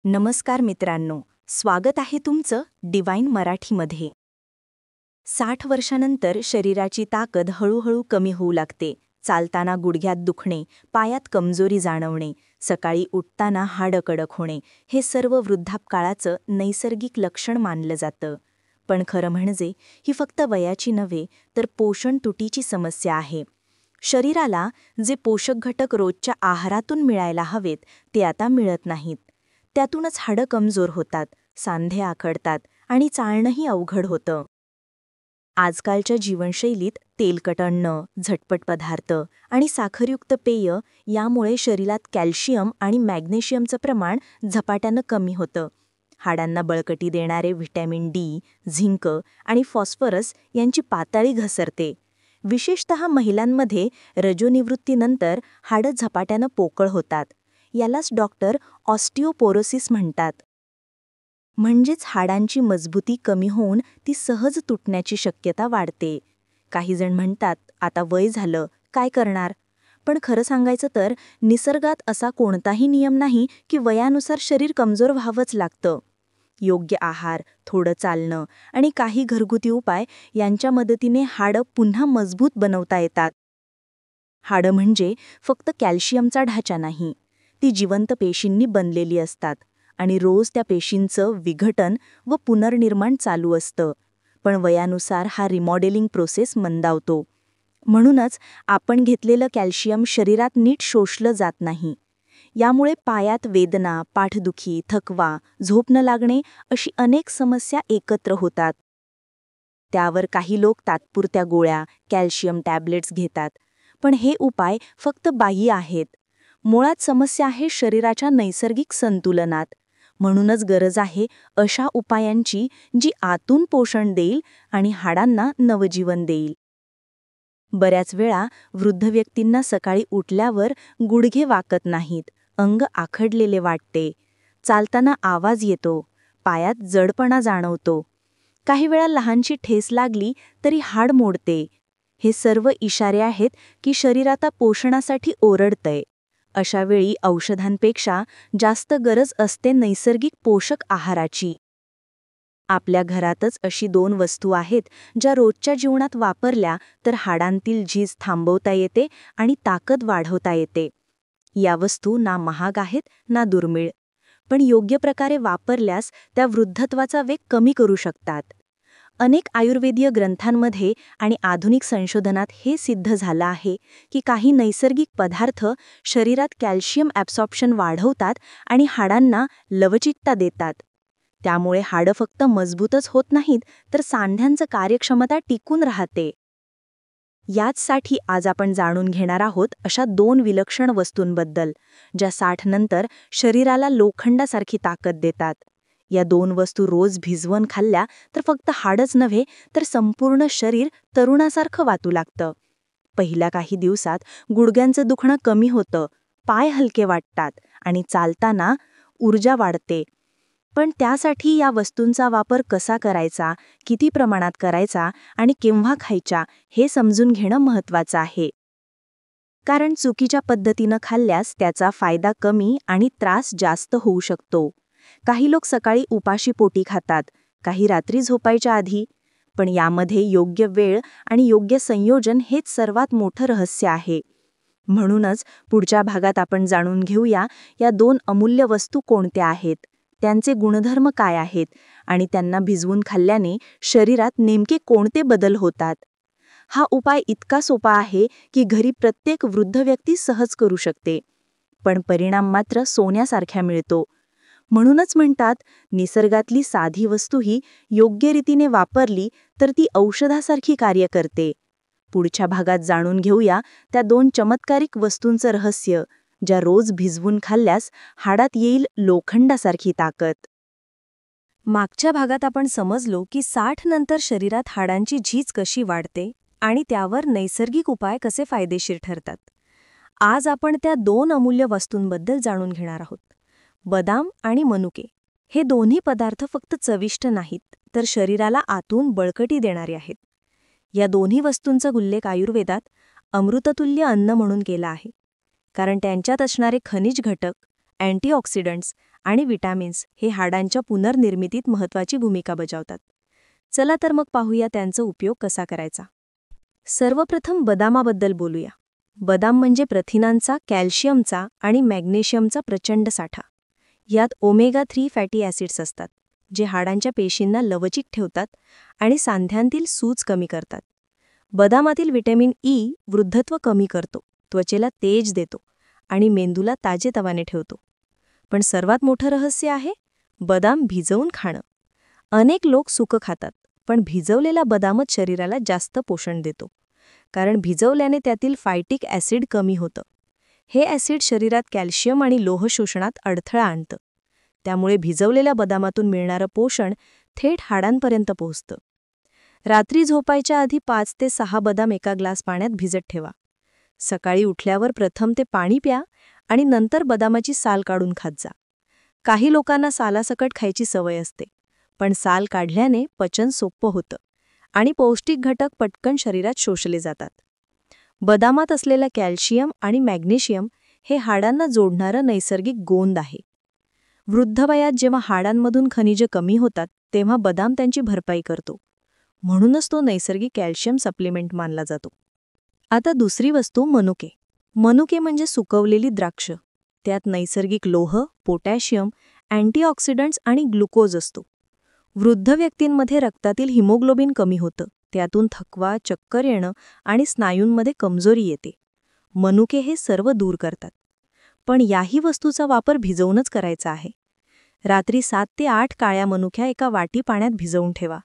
नमस्कार मित्रांनो, स्वागत आहे तुमचं डिवाइन मराठीमध्ये. 60 वर्षानंतर शरीराची ताकद हळूहळू कमी होऊ लागते. चालताना गुडघ्यात दुखणे, पायात कमजोरी जाणवणे, सकाळी उठताना हाडं कडक होणे, हे सर्व वृद्धापकाळाचं नैसर्गिक लक्षण मानलं जातं. पण खरं म्हणजे ही फक्त वयाची नव्हे तर पोषण तुटीची समस्या आहे. शरीराला जे पोषक घटक रोजच्या आहारातून मिळायला हवेत ते आता मिळत नाहीत. त्यातूनच हाडं कमजोर होतात, सांधे आखडतात आणि चालणंही अवघड होतं. आजकालच्या जीवनशैलीत तेलकट अन्न, झटपट पदार्थ आणि साखरयुक्त पेय यामुळे शरीरात कॅल्शियम आणि मॅग्नेशियमचं प्रमाण झपाट्यानं कमी होतं. हाडांना बळकटी देणारे व्हिटॅमिन डी, झिंक आणि फॉस्फरस यांची पातळी घसरते. विशेषतः महिलांमध्ये रजोनिवृत्तीनंतर हाडं झपाट्यानं पोकळ होतात. यालाच डॉक्टर ऑस्टिओपोरोसिस म्हणतात. म्हणजेच हाडांची मजबूती कमी होऊन ती सहज तुटण्याची शक्यता वाढते. काही जण म्हणतात, आता वय झालं, काय करणार? पण खरं सांगायचं तर निसर्गात असा कोणताही नियम नाही की वयानुसार शरीर कमजोर व्हावंच लागतं. योग्य आहार, थोडं चालणं आणि काही घरगुती उपाय यांच्या मदतीने हाडं पुन्हा मजबूत बनवता येतात. हाडं म्हणजे फक्त कॅल्शियमचा ढाचा नाही, ती जिवंत पेशींनी बनलेली असतात आणि रोज त्या पेशींचं विघटन व पुनर्निर्माण चालू असतं. पण वयानुसार हा रिमॉडेलिंग प्रोसेस मंदावतो. म्हणूनच आपण घेतलेलं कॅल्शियम शरीरात नीट शोषलं जात नाही. यामुळे पायात वेदना, पाठदुखी, थकवा, झोप न लागणे अशी अनेक समस्या एकत्र होतात. त्यावर काही लोक तात्पुरत्या गोळ्या, कॅल्शियम टॅब्लेट्स घेतात. पण हे उपाय फक्त बाह्य आहेत. मुळात समस्या आहे शरीराच्या नैसर्गिक संतुलनात. म्हणूनच गरज आहे अशा उपायांची जी आतून पोषण देईल आणि हाडांना नवजीवन देईल. बऱ्याच वेळा वृद्ध व्यक्तींना सकाळी उठल्यावर गुडघे वाकत नाहीत, अंग आखडलेले वाटते, चालताना आवाज येतो, पायात जडपणा जाणवतो. काही वेळा लहानशी ठेस लागली तरी हाड मोडते. हे सर्व इशारे आहेत की शरीर आता पोषणासाठी ओरडतंय. अशा वेळी औषधांपेक्षा जास्त गरज असते नैसर्गिक पोषक आहाराची. आपल्या घरातच अशी 2 वस्तू आहेत ज्या रोजच्या जीवनात वापरल्या तर हाडांतील झीज थांबवता येते आणि ताकद वाढवता येते. या वस्तू ना महाग आहेत ना दुर्मिळ, पण योग्य प्रकारे वापरल्यास त्या वृद्धत्वाचा वेग कमी करू शकतात. अनेक आयुर्वेदीय ग्रंथांमध्ये आणि आधुनिक संशोधनात हे सिद्ध झालं आहे की काही नैसर्गिक पदार्थ शरीरात कॅल्शियम ॲब्सॉर्प्शन वाढवतात आणि हाडांना लवचिकता देतात. त्यामुळे हाडं फक्त मजबूतच होत नाहीत तर सांध्यांचं कार्यक्षमता टिकून राहते. याचसाठी आज आपण जाणून घेणार आहोत अशा 2 विलक्षण वस्तूंबद्दल, ज्या 60 नंतर शरीराला लोखंडासारखी ताकद देतात. या 2 वस्तू रोज भिजवून खाल्ल्या तर फक्त हाडच नव्हे तर संपूर्ण शरीर तरुणासारखं वाटू लागतं. पहिल्या काही दिवसात गुडघ्यांचं दुखणं कमी होतं, पाय हलके वाटतात आणि चालताना ऊर्जा वाढते. पण त्यासाठी या वस्तूंचा वापर कसा करायचा, किती प्रमाणात करायचा आणि केव्हा खायच्या हे समजून घेणं महत्त्वाचं आहे. कारण चुकीच्या पद्धतीनं खाल्ल्यास त्याचा फायदा कमी आणि त्रास जास्त होऊ शकतो. काही लोक सकाळी उपाशी पोटी खातात, काही रात्री झोपायच्या आधी. पण यामध्ये योग्य वेळ आणि योग्य संयोजन हेच सर्वात मोठं रहस्य आहे. म्हणूनच पुढच्या भागात आपण जाणून घेऊया या 2 अमूल्य वस्तू कोणत्या आहेत, त्यांचे गुणधर्म काय आहेत आणि त्यांना भिजवून खाल्ल्याने शरीरात नेमके कोणते बदल होतात. हा उपाय इतका सोपा आहे की घरी प्रत्येक वृद्ध व्यक्ती सहज करू शकते. पण परिणाम मात्र सोन्यासारखा मिळतो. म्हणूनच म्हणतात, निसर्गातली साधी वस्तूही योग्य रीतीने वापरली तर ती औषधासारखी कार्य करते. पुढच्या भागात जाणून घेऊया त्या 2 चमत्कारिक वस्तूंचं रहस्य, ज्या रोज भिजवून खाल्ल्यास हाडात येईल लोखंडासारखी ताकद. मागच्या भागात आपण समजलो की 60 नंतर शरीरात हाडांची झीज कशी वाढते आणि त्यावर नैसर्गिक उपाय कसे फायदेशीर ठरतात. आज आपण त्या 2 अमूल्य वस्तूंबद्दल जाणून घेणार आहोत. बदाम आणि मनुके हे दोन्ही पदार्थ फक्त चविष्ट नाहीत तर शरीराला आतून बळकटी देणारे आहेत. या दोन्ही वस्तूंचा उल्लेख आयुर्वेदात अमृततुल्य अन्न म्हणून केला आहे. कारण त्यांच्यात असणारे खनिज घटक, अँटीऑक्सिडंट्स आणि विटॅमिन्स हे हाडांच्या पुनर्निर्मितीत महत्त्वाची भूमिका बजावतात. चला तर मग पाहूया त्यांचा उपयोग कसा करायचा. सर्वप्रथम बदामाबद्दल बोलूया. बदाम म्हणजे प्रथिनांचा, कॅल्शियमचा आणि मॅग्नेशियमचा प्रचंड साठा. यात ओमेगा-3 फॅटी ॲसिड्स असतात, जे हाडांच्या पेशींना लवचिक ठेवतात आणि सांध्यांतील सूज कमी करतात. बदामातील व्हिटॅमिन ई वृद्धत्व कमी करतो, त्वचेला तेज देतो आणि मेंदूला ताजेतवाने ठेवतो. पण सर्वात मोठं रहस्य आहे बदाम भिजवून खाणं. अनेक लोक सुकं खातात, पण भिजवलेला बदामच शरीराला जास्त पोषण देतो. कारण भिजवल्याने त्यातील फायटिक ॲसिड कमी होतं. हे ॲसिड शरीरात कॅल्शियम आणि लोह शोषणात अडथळा आणतं. त्यामुळे भिजवलेल्या बदामातून मिळणारं पोषण थेट हाडांपर्यंत पोहोचतं. रात्री झोपायच्या आधी 5 ते 6 बदाम एका ग्लास पाण्यात भिजत ठेवा. सकाळी उठल्यावर प्रथम ते पाणी प्या आणि नंतर बदामाची साल काढून खात जा. काही लोकांना सालासकट खायची सवय असते, पण साल काढल्याने पचन सोपं होतं आणि पौष्टिक घटक पटकन शरीरात शोषले जातात. बदामात असलेलं कॅल्शियम आणि मॅग्नेशियम हे हाडांना जोडणारं नैसर्गिक गोंद आहे. वृद्ध वयात जेव्हा हाडांमधून खनिजे कमी होतात तेव्हा बदाम त्यांची भरपाई करतो. म्हणूनच तो नैसर्गिक कॅल्शियम सप्लिमेंट मानला जातो. आता दुसरी वस्तू मनुके. मनुके म्हणजे सुकवलेली द्राक्ष. त्यात नैसर्गिक लोह, पोटॅशियम, अँटीऑक्सिडंट्स आणि ग्लुकोज असतो. वृद्ध व्यक्तींमध्ये रक्तातील हिमोग्लोबिन कमी होतं. त्यातून थकवा, चक्कर येणं आणि स्नायूंमध्ये कमजोरी येते. मनुके हे सर्व दूर करतात. पण याही वस्तूचा वापर भिजवूनच करायचा आहे. रात्री 7 ते 8 काळ्या मनुक्या एका वाटी पाण्यात भिजवून ठेवा.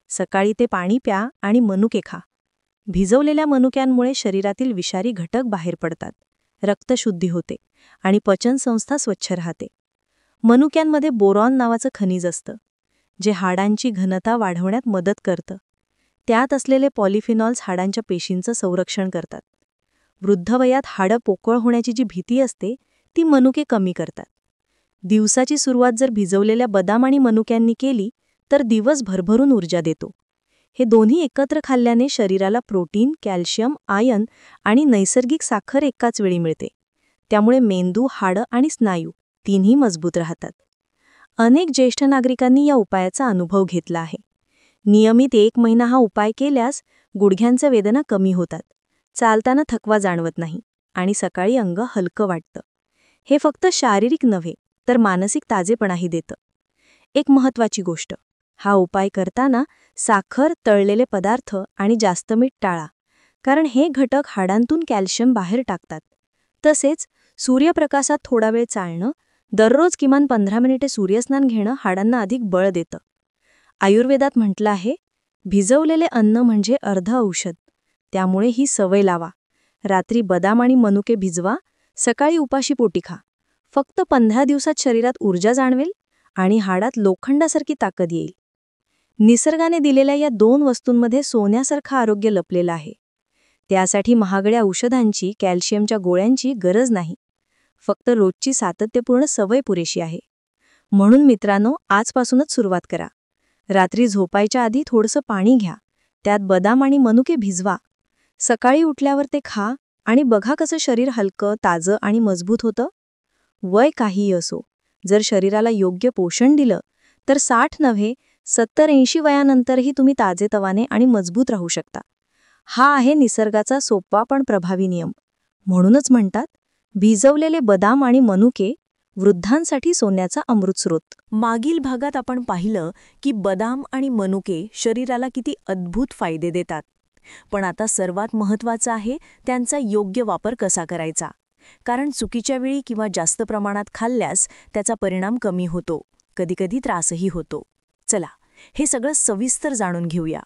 सकाळी ते पाणी प्या आणि मनुके खा. भिजवलेल्या मनुक्यांमुळे शरीरातील विषारी घटक बाहेर पडतात, रक्तशुद्धी होते आणि पचनसंस्था स्वच्छ राहते. मनुक्यांमध्ये बोरॉन नावाचं खनिज असतं, जे हाडांची घनता वाढवण्यात मदत करतं. त्यात असलेले पॉलिफिनॉल्स हाडांच्या पेशींचं संरक्षण करतात. वृद्ध वयात हाडं पोकळ होण्याची जी भीती असते ती मनुके कमी करतात. दिवसाची सुरुवात जर भिजवलेल्या बदाम आणि मनुक्यांनी केली तर दिवस भरभरून ऊर्जा देतो. हे दोन्ही एकत्र खाल्ल्याने शरीराला प्रोटीन, कॅल्शियम, आयर्न आणि नैसर्गिक साखर एकाच वेळी मिळते. त्यामुळे मेंदू, हाडं आणि स्नायू तिन्ही मजबूत राहतात. अनेक ज्येष्ठ नागरिकांनी या उपायाचा अनुभव घेतला आहे. नियमित 1 महिना हा उपाय केल्यास गुडघ्यांच्या वेदना कमी होतात, चालताना थकवा जाणवत नाही आणि सकाळी अंग हलकं वाटतं. हे फक्त शारीरिक नव्हे तर मानसिक ताजेपणाही देतं. एक महत्त्वाची गोष्ट, हा उपाय करताना साखर, तळलेले पदार्थ आणि जास्त मीठ टाळा, कारण हे घटक हाडांतून कॅल्शियम बाहेर टाकतात. तसेच सूर्यप्रकाशात थोडा वेळ चालणं, दररोज किमान 15 मिनिटे सूर्यस्नान घेणं हाडांना अधिक बळ देतं. आयुर्वेदात म्हटलं आहे, भिजवलेले अन्न म्हणजे अर्ध औषध. त्यामुळे ही सवय लावा. रात्री बदाम आणि मनुके भिजवा, सकाळी उपाशी पोटी खा. फक्त 15 दिवसात शरीरात ऊर्जा जाणवेल आणि हाडात लोखंडासारखी ताकद येईल. निसर्गाने दिलेल्या या 2 वस्तूंमध्ये सोन्यासारखं आरोग्य लपलेलं आहे. त्यासाठी महागड्या औषधांची, कॅल्शियमच्या गोळ्यांची गरज नाही. फक्त रोजची सातत्यपूर्ण सवय पुरेशी आहे. म्हणून मित्रांनो, आजपासूनच सुरुवात करा. रात्री झोपायच्या आधी थोडंसं पाणी घ्या, त्यात बदाम आणि मनुके भिजवा. सकाळी उठल्यावर ते खा आणि बघा कसं शरीर हलकं, ताजं आणि मजबूत होतं. वय काहीही असो, जर शरीराला योग्य पोषण दिलं तर 60 नव्हे 70-80 वयानंतरही तुम्ही ताजेतवाने आणि मजबूत राहू शकता. हा आहे निसर्गाचा सोपा पण प्रभावी नियम. म्हणूनच म्हणतात, भिजवलेले बदाम आणि मनुके वृद्धांसाठी सोन्याचा अमृतस्रोत. मागील भागात आपण पाहिलं की बदाम आणि मनुके शरीराला किती अद्भुत फायदे देतात. पण आता सर्वात महत्त्वाचं आहे त्यांचा योग्य वापर कसा करायचा. कारण चुकीच्या वेळी किंवा जास्त प्रमाणात खाल्ल्यास त्याचा परिणाम कमी होतो, कधीकधी त्रासही होतो. चला, हे सगळं सविस्तर जाणून घेऊया.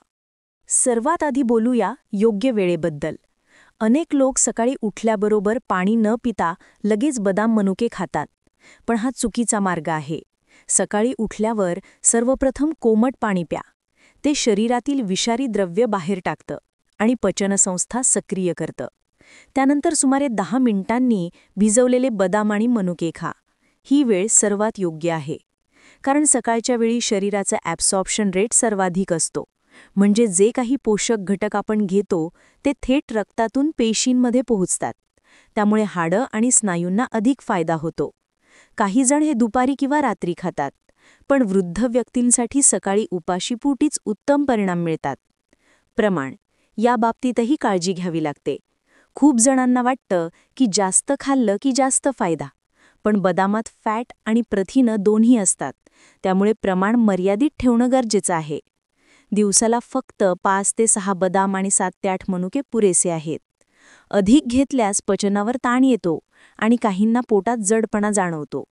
सर्वात आधी बोलूया योग्य वेळेबद्दल. अनेक लोक सकाळी उठल्याबरोबर पाणी न पिता लगेच बदाम मनुके खातात. पण हा चुकीचा मार्ग आहे. सकाळी उठल्यावर सर्वप्रथम कोमट पाणी प्या. ते शरीरातील विषारी द्रव्य बाहेर टाकतं आणि पचनसंस्था सक्रिय करतं. त्यानंतर सुमारे 10 मिनिटांनी भिजवलेले बदाम आणि मनुके खा. ही वेळ सर्वात योग्य आहे. कारण सकाळच्या वेळी शरीराचा ॲब्सॉर्प्शन रेट सर्वाधिक असतो. म्हणजे जे काही पोषक घटक आपण घेतो ते थेट रक्तातून पेशींमध्ये पोहोचतात. त्यामुळे हाडं आणि स्नायूंना अधिक फायदा होतो. काही जण हे दुपारी किंवा रात्री खातात, पण वृद्ध व्यक्तींसाठी सकाळी उपाशीपोटीच उत्तम परिणाम मिळतात. प्रमाण या बाबतीतही काळजी घ्यावी लागते. खूप जणांना वाटतं की जास्त खाल्लं की जास्त फायदा, पण बदामात फॅट आणि प्रथिनं दोन्ही असतात, त्यामुळे प्रमाण मर्यादित ठेवणं गरजेचं आहे. दिवसाला फक्त 5 ते 6 बदाम आणि 7 ते 8 मनुके पुरेसे आहेत. अधिक घेतल्यास पचनावर ताण येतो आणि काहींना पोटात जडपणा जाणवतो.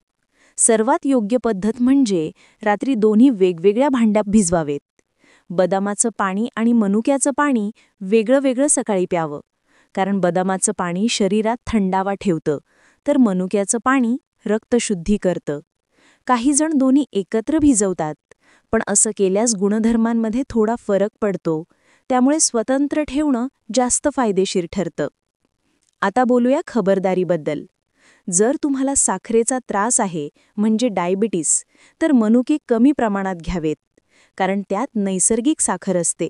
सर्वात योग्य पद्धत म्हणजे रात्री दोन्ही वेगवेगळ्या भांड्यात भिजवावेत. बदामाचं पाणी आणि मनुक्याचं पाणी वेगळं वेगळं सकाळी प्यावं, कारण बदामाचं पाणी शरीरात थंडावा ठेवतं, तर मनुक्याचं पाणी रक्तशुद्धी करतं. काही जण दोन्ही एकत्र भिजवतात, पण असं केल्यास गुणधर्मांमध्ये थोडा फरक पडतो, त्यामुळे स्वतंत्र ठेवणं जास्त फायदेशीर ठरतं. आता बोलूया खबरदारीबद्दल. जर तुम्हाला साखरेचा त्रास आहे, म्हणजे डायबिटीस, तर मनुके कमी प्रमाणात घ्यावेत, कारण त्यात नैसर्गिक साखर असते.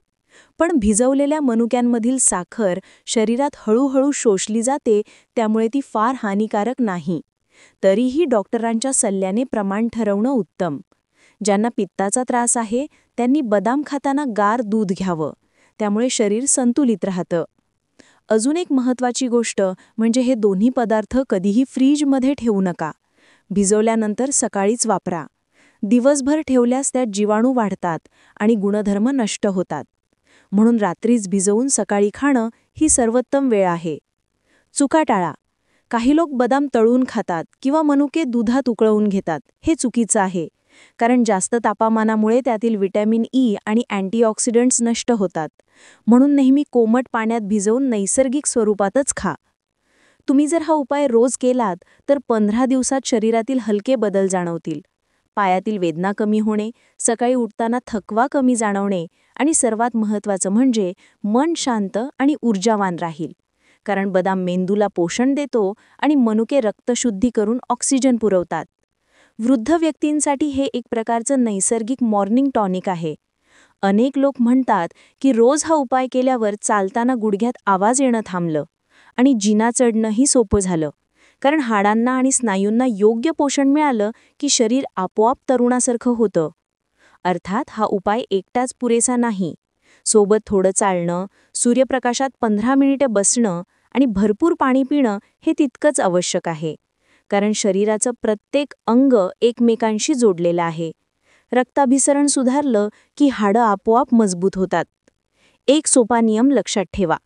पण भिजवलेल्या मनुक्यांमधील साखर शरीरात हळूहळू शोषली जाते, त्यामुळे ती फार हानिकारक नाही. तरीही डॉक्टरांच्या सल्ल्याने प्रमाण ठरवणं उत्तम. ज्यांना पित्ताचा त्रास आहे त्यांनी बदाम खाताना गार दूध घ्यावं, त्यामुळे शरीर संतुलित राहतं. अजून एक महत्त्वाची गोष्ट म्हणजे हे दोन्ही पदार्थ कधीही फ्रीजमध्ये ठेवू नका. भिजवल्यानंतर सकाळीच वापरा. दिवसभर ठेवल्यास त्यात जीवाणू वाढतात आणि गुणधर्म नष्ट होतात. म्हणून रात्रीच भिजवून सकाळी खाणं ही सर्वोत्तम वेळ आहे. चुका टाळा. काही लोक बदाम तळून खातात किंवा मनुके दुधात उकळवून घेतात. हे चुकीचं आहे, कारण जास्त तापमानामुळे त्यातील व्हिटॅमिन ई आणि अँटीऑक्सिडंट्स नष्ट होतात. म्हणून नेहमी कोमट पाण्यात भिजवून नैसर्गिक स्वरूपातच खा. तुम्ही जर हा उपाय रोज केलात तर 15 दिवसात शरीरातील हलके बदल जाणवतील. पायातील वेदना कमी होणे, सकाळी उठताना थकवा कमी जाणवणे आणि सर्वात महत्त्वाचं म्हणजे मन शांत आणि ऊर्जावान राहील, कारण बदाम मेंदूला पोषण देतो आणि मनुके रक्तशुद्धी करून ऑक्सिजन पुरवतात. वृद्ध व्यक्तींसाठी हे एक प्रकारचं नैसर्गिक मॉर्निंग टॉनिक आहे. अनेक लोक म्हणतात की रोज हा उपाय केल्यावर चालताना गुडघ्यात आवाज येणं थांबलं आणि जिना चढणंही सोपं झालं, कारण हाडांना आणि स्नायूंना योग्य पोषण मिळालं की शरीर आपोआप तरुणासारखं होतं. अर्थात हा उपाय एकटाच पुरेसा नाही. सोबत थोडं चालणं, सूर्यप्रकाशात 15 मिनिटे बसणं आणि भरपूर पाणी पिणं हे तितकंच आवश्यक आहे, कारण शरीराचं प्रत्येक अंग एकमेकांशी जोडलेलं आहे. रक्ताभिसरण सुधारलं की हाडं आपोआप मजबूत होतात. एक सोपा नियम लक्षात ठेवा: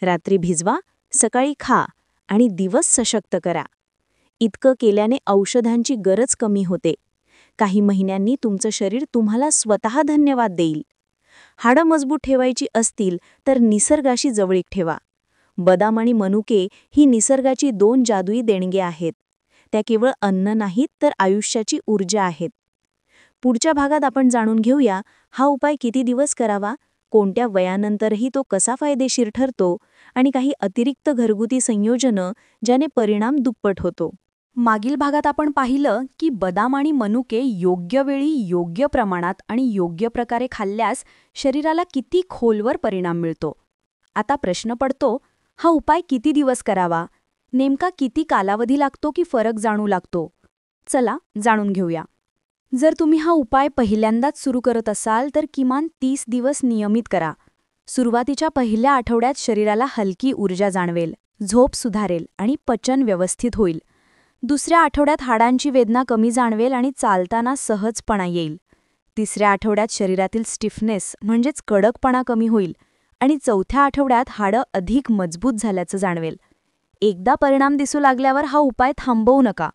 रात्री भिजवा, सकाळी खा आणि दिवस सशक्त करा. इतकं केल्याने औषधांची गरज कमी होते. काही महिन्यांनी तुमचं शरीर तुम्हाला स्वतः धन्यवाद देईल. हाडं मजबूत ठेवायची असतील तर निसर्गाशी जवळीक ठेवा. बदाम आणि मनुके ही निसर्गाची 2 जादुई देणगे आहेत. त्या केवळ अन्न नाहीत तर आयुष्याची ऊर्जा आहेत. पुढच्या भागात आपण जाणून घेऊया हा उपाय किती दिवस करावा, कोणत्या वयानंतरही तो कसा फायदेशीर ठरतो आणि काही अतिरिक्त घरगुती संयोजनं ज्याने परिणाम दुप्पट होतो. मागील भागात आपण पाहिलं की बदाम आणि मनुके योग्य वेळी, योग्य प्रमाणात आणि योग्य प्रकारे खाल्ल्यास शरीराला किती खोलवर परिणाम मिळतो. आता प्रश्न पडतो, हा उपाय किती दिवस करावा? नेमका किती कालावधी लागतो की फरक जाणू लागतो? चला जाणून घेऊया. जर तुम्ही हा उपाय पहिल्यांदाच सुरू करत असाल तर किमान 30 दिवस नियमित करा. सुरुवातीच्या पहिल्या आठवड्यात शरीराला हलकी ऊर्जा जाणवेल, झोप सुधारेल आणि पचन व्यवस्थित होईल. दुसऱ्या आठवड्यात हाडांची वेदना कमी जाणवेल आणि चालताना सहजपणा येईल. तिसऱ्या आठवड्यात शरीरातील स्टिफनेस म्हणजेच कडकपणा कमी होईल आणि चौथ्या आठवड्यात हाडं अधिक मजबूत झाल्याचं जाणवेल. एकदा परिणाम दिसू लागल्यावर हा उपाय थांबवू नका,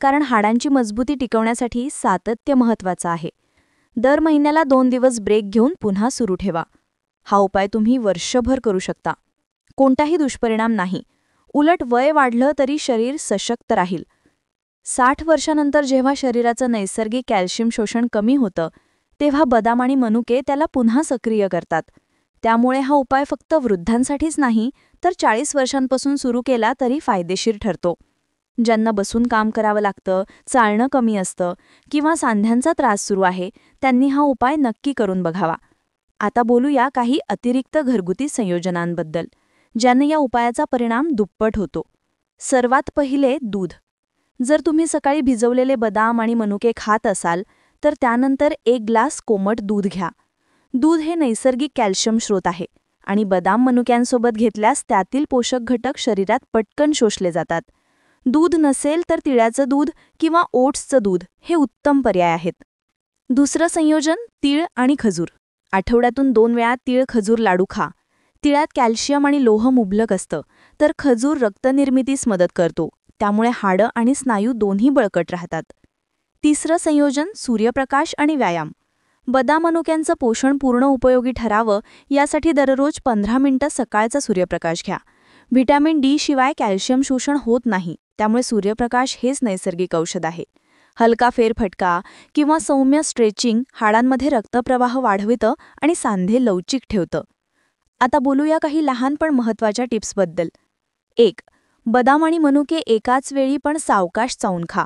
कारण हाडांची मजबूती टिकवण्यासाठी सातत्य महत्त्वाचं आहे. दर महिन्याला 2 दिवस ब्रेक घेऊन पुन्हा सुरू ठेवा. हा उपाय तुम्ही वर्षभर करू शकता. कोणताही दुष्परिणाम नाही. उलट वय वाढलं तरी शरीर सशक्त राहील. 60 वर्षानंतर जेव्हा शरीराचं नैसर्गिक कॅल्शियम शोषण कमी होतं, तेव्हा बदाम आणि मनुके त्याला पुन्हा सक्रिय करतात. त्यामुळे हा उपाय फक्त वृद्धांसाठीच नाही तर 40 वर्षांपासून सुरू केला तरी फायदेशीर ठरतो. ज्यांना बसून काम करावं लागतं, चालणं कमी असतं किंवा सांध्यांचा त्रास सुरू आहे, त्यांनी हा उपाय नक्की करून बघावा. आता बोलूया काही अतिरिक्त घरगुती संयोजनांबद्दल, ज्याने या उपायाचा परिणाम दुप्पट होतो. सर्वात पहिले दूध. जर तुम्ही सकाळी भिजवलेले बदाम आणि मनुके खात असाल तर त्यानंतर 1 ग्लास कोमट दूध घ्या. दूध हे नैसर्गिक कॅल्शियम स्रोत आहे आणि बदाम मनुक्यांसोबत घेतल्यास त्यातील पोषक घटक शरीरात पटकन शोषले जातात. दूध नसेल तर तिळाचं दूध किंवा ओट्सचं दूध हे उत्तम पर्याय आहेत. दुसरं संयोजन तीळ आणि खजूर. आठवड्यातून 2 वेळा तीळ खजूर लाडू खा. तिळात कॅल्शियम आणि लोह मुबलक असतं, तर खजूर रक्तनिर्मितीस मदत करतो, त्यामुळे हाडं आणि स्नायू दोन्ही बळकट राहतात. तिसरं संयोजन सूर्यप्रकाश आणि व्यायाम. बदाम मनुक्यांचं पोषण पूर्ण उपयोगी ठरावं यासाठी दररोज 15 मिनिटं सकाळचा सूर्यप्रकाश घ्या. व्हिटॅमिन डी शिवाय कॅल्शियम शोषण होत नाही, त्यामुळे सूर्यप्रकाश हेच नैसर्गिक औषध आहे. हलका फेरफटका किंवा सौम्य स्ट्रेचिंग हाडांमध्ये रक्तप्रवाह वाढवितं आणि सांधे लवचिक ठेवतं. आता बोलूया काही लहान पण महत्त्वाच्या टिप्सबद्दल. 1. बदाम आणि मनुके एकाच वेळी पण सावकाश चावून खा.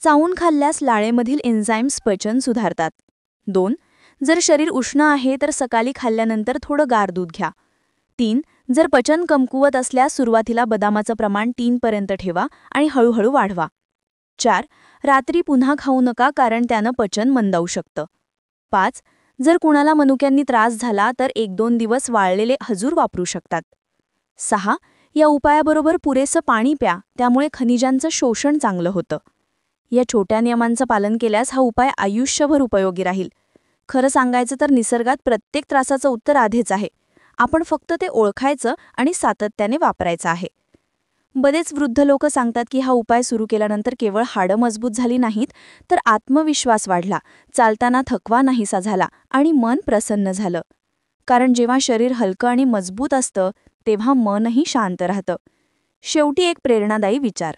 चावून खाल्ल्यास लाळेमधील एन्झाईम्स पचन सुधारतात. 2. जर शरीर उष्ण आहे तर सकाळी खाल्ल्यानंतर थोडं गार दूध घ्या. 3. जर पचन कमकुवत असल्यास सुरुवातीला बदामाचं प्रमाण 3 पर्यंत ठेवा आणि हळूहळू वाढवा. 4. रात्री पुन्हा खाऊ नका कारण त्यानं पचन मंदावू शकतं. 5. जर कुणाला मनुक्यांनी त्रास झाला तर 1-2 दिवस वाळलेले खजूर वापरू शकतात. 6. या उपायाबरोबर पुरेसं पाणी प्या, त्यामुळे खनिजांचं शोषण चांगलं होतं. या छोट्या नियमांचं पालन केल्यास हा उपाय आयुष्यभर उपयोगी राहील. खरं सांगायचं तर निसर्गात प्रत्येक त्रासाचं उत्तर आधीच आहे. आपण फक्त ते ओळखायचं आणि सातत्याने वापरायचं आहे. बरेच वृद्ध लोक सांगतात की हा उपाय सुरू केल्यानंतर केवळ हाडं मजबूत झाली नाहीत, तर आत्मविश्वास वाढला, चालताना थकवा नाहीसा झाला आणि मन प्रसन्न झालं. कारण जेव्हा शरीर हलकं आणि मजबूत असतं, तेव्हा मनही शांत राहतं. शेवटी एक प्रेरणादायी विचार.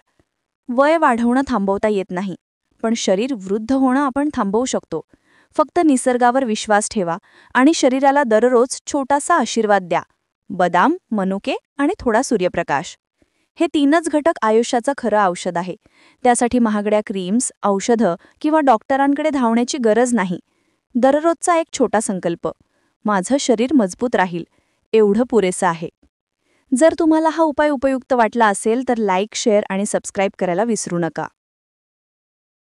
वय वाढवणं थांबवता येत नाही, पण शरीर वृद्ध होणं आपण थांबवू शकतो. फक्त निसर्गावर विश्वास ठेवा आणि शरीराला दररोज छोटासा आशीर्वाद द्या. बदाम, मनुके आणि थोडा सूर्यप्रकाश. हे 3च घटक आयुष्याचं खरं औषध आहे. त्यासाठी महागड्या क्रीम्स, औषधं किंवा डॉक्टरांकडे धावण्याची गरज नाही. दररोजचा एक छोटा संकल्प, माझं शरीर मजबूत राहील, एवढं पुरेसं आहे. जर तुम्हाला हा उपाय उपयुक्त वाटला असेल तर लाईक, शेअर आणि सबस्क्राईब करायला विसरू नका.